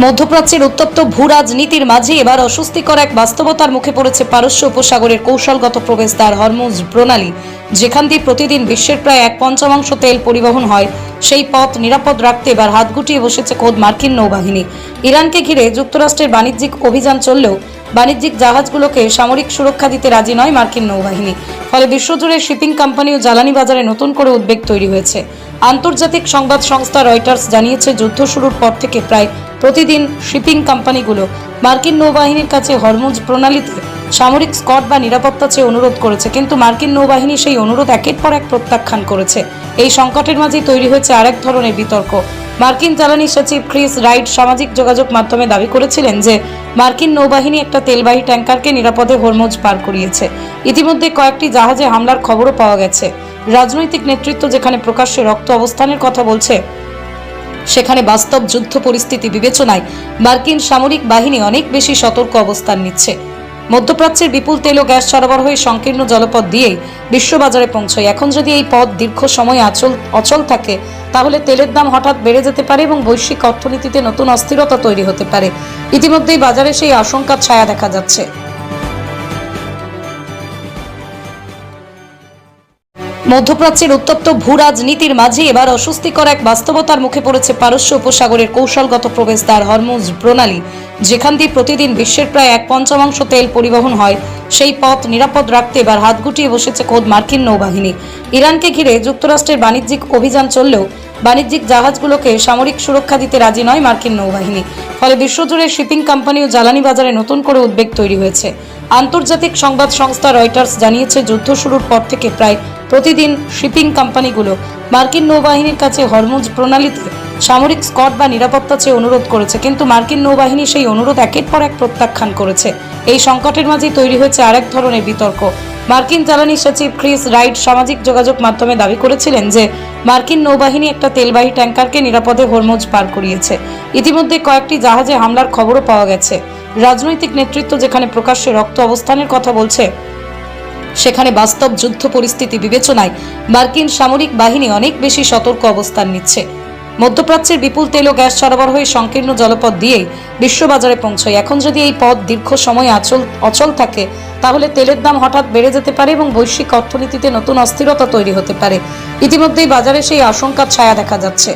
মধ্যপ্রাচ্যের উত্তপ্ত ভূ রাজনীতির মাঝে এবার অস্বস্তিকর এক বাস্তবতার মুখে পড়েছে পারস্য উপসাগরের কৌশলগত প্রবেশদ্বার হরমুজ প্রণালী, যেখান দিয়ে প্রতিদিন বিশ্বের প্রায় 1/5 তেল পরিবহন হয়। সেই পথ নিরাপদ রাখতে এবার হাত গুটিয়ে বসেছে খোদ মার্কিন নৌবাহিনী। ইরানকে ঘিরে যুক্তরাষ্ট্রের বাণিজ্যিক অভিযান চললেও বাণিজ্যিক জাহাজগুলোকে সামরিক সুরক্ষা দিতে রাজি নয় মার্কিন নৌবাহিনী। ফলে বিশ্বজুড়ে শিপিং কোম্পানি ও জ্বালানি বাজারে নতুন করে উদ্বেগ তৈরি হয়েছে। আন্তর্জাতিক সংবাদ সংস্থা রয়টার্স জানিয়েছে, যুদ্ধ শুরুর পর থেকে প্রায় প্রতিদিন শিপিং কোম্পানিগুলো মার্কিন নৌবাহিনীর কাছে হরমুজ প্রণালীতে সামরিক স্কট বা নিরাপত্তা চেয়ে অনুরোধ করেছে, কিন্তু মার্কিন নৌবাহিনী সেই অনুরোধ একের পর এক প্রত্যাখ্যান করেছে। এই সংকটের মাঝেই তৈরি হয়েছে আরেক ধরনের বিতর্ক। মার্কিন জ্বালানি সচিব ক্রিস রাইট সামাজিক যোগাযোগ মাধ্যমে দাবি করেছিলেন যে মার্কিন নৌবাহিনী একটা তেলবাহী ট্যাঙ্কারকে নিরাপদে হরমুজ পার করিয়েছে। ইতিমধ্যে কয়েকটি জাহাজে হামলার খবরও পাওয়া গেছে। রাজনৈতিক নেতৃত্ব যেখানে প্রকাশ্যে রক্ত অবস্থানের কথা বলছে, সেখানে বাস্তব যুদ্ধ পরিস্থিতি বিবেচনায় মার্কিন সামরিক বাহিনী অনেক বেশি সতর্ক অবস্থান নিচ্ছে। মধ্যপ্রাচ্যের বিপুল তেল ও গ্যাস সরবরাহের সংকীর্ণ জলপথ দিয়েই বিশ্ববাজারে পৌঁছয়। এখন যদি এই পথ দীর্ঘ সময় অচল থাকে, তাহলে তেলের দাম হঠাৎ বেড়ে যেতে পারে এবং বৈশ্বিক অর্থনীতিতে নতুন অস্থিরতা তৈরি হতে পারে। ইতিমধ্যেই বাজারে সেই আশঙ্কার ছায়া দেখা যাচ্ছে। মধ্যপ্রাচ্যের উত্তপ্ত ভূ রাজনীতির মাঝে এবার অস্বস্তিকর এক বাস্তবতার মুখে পড়েছে পারস্য উপসাগরের কৌশলগত প্রবেশদ্বার হরমুজ প্রণালী, যেখান দিয়ে প্রতিদিন বিশ্বের প্রায় 1/5 তেল পরিবহন হয়। সেই পথ নিরাপদ রাখতে এবার হাত গুটিয়ে বসেছে খোদ মার্কিন নৌবাহিনী। ইরানকে ঘিরে যুক্তরাষ্ট্রের বাণিজ্যিক অভিযান চললেও বাণিজ্যিক জাহাজগুলোকে সামরিক সুরক্ষা দিতে রাজি নয় মার্কিন নৌবাহিনী। ফলে বিশ্বজুড়ে শিপিং কোম্পানি ও জ্বালানি বাজারে নতুন করে উদ্বেগ তৈরি হয়েছে। আন্তর্জাতিক সংবাদ সংস্থা রয়টার্স জানিয়েছে, যুদ্ধ শুরুর পর থেকে প্রায় প্রতিদিন শিপিং কোম্পানিগুলো মার্কিন নৌবাহিনীর কাছে হরমুজ প্রণালীতে সামরিক স্কট বা নিরাপত্তা চেয়ে অনুরোধ করেছে, কিন্তু মার্কিন নৌবাহিনী সেই অনুরোধ একের পর এক প্রত্যাখ্যান করেছে। এই সংকটের মাঝেই তৈরি হয়েছে আরেক ধরনের বিতর্ক। মার্কিন জ্বালানি সচিব ক্রিস রাইট সামাজিক যোগাযোগ মাধ্যমে দাবি করেছিলেন যে মার্কিন নৌবাহিনী একটা তেলবাহী ট্যাঙ্কারকে নিরাপদে হরমুজ পার করিয়েছে। ইতিমধ্যে কয়েকটি জাহাজে হামলার খবরও পাওয়া গেছে। রাজনৈতিক নেতৃত্ব যেখানে প্রকাশ্যে রক্ত অবস্থানের কথা বলছে, সেখানে বাস্তব যুদ্ধ পরিস্থিতি বিবেচনায় মার্কিন সামরিক বাহিনী অনেক বেশি সতর্ক অবস্থান নিচ্ছে। মধ্যপ্রাচ্যের বিপুল তেল ও গ্যাস সরবরাহের সংকীর্ণ জলপথ দিয়েই বিশ্ববাজারে পৌঁছয়। এখন যদি এই পথ দীর্ঘ সময় অচল থাকে, তাহলে তেলের দাম হঠাৎ বেড়ে যেতে পারে এবং বৈশ্বিক অর্থনীতিতে নতুন অস্থিরতা তৈরি হতে পারে। ইতিমধ্যেই বাজারে সেই আশঙ্কার ছায়া দেখা যাচ্ছে।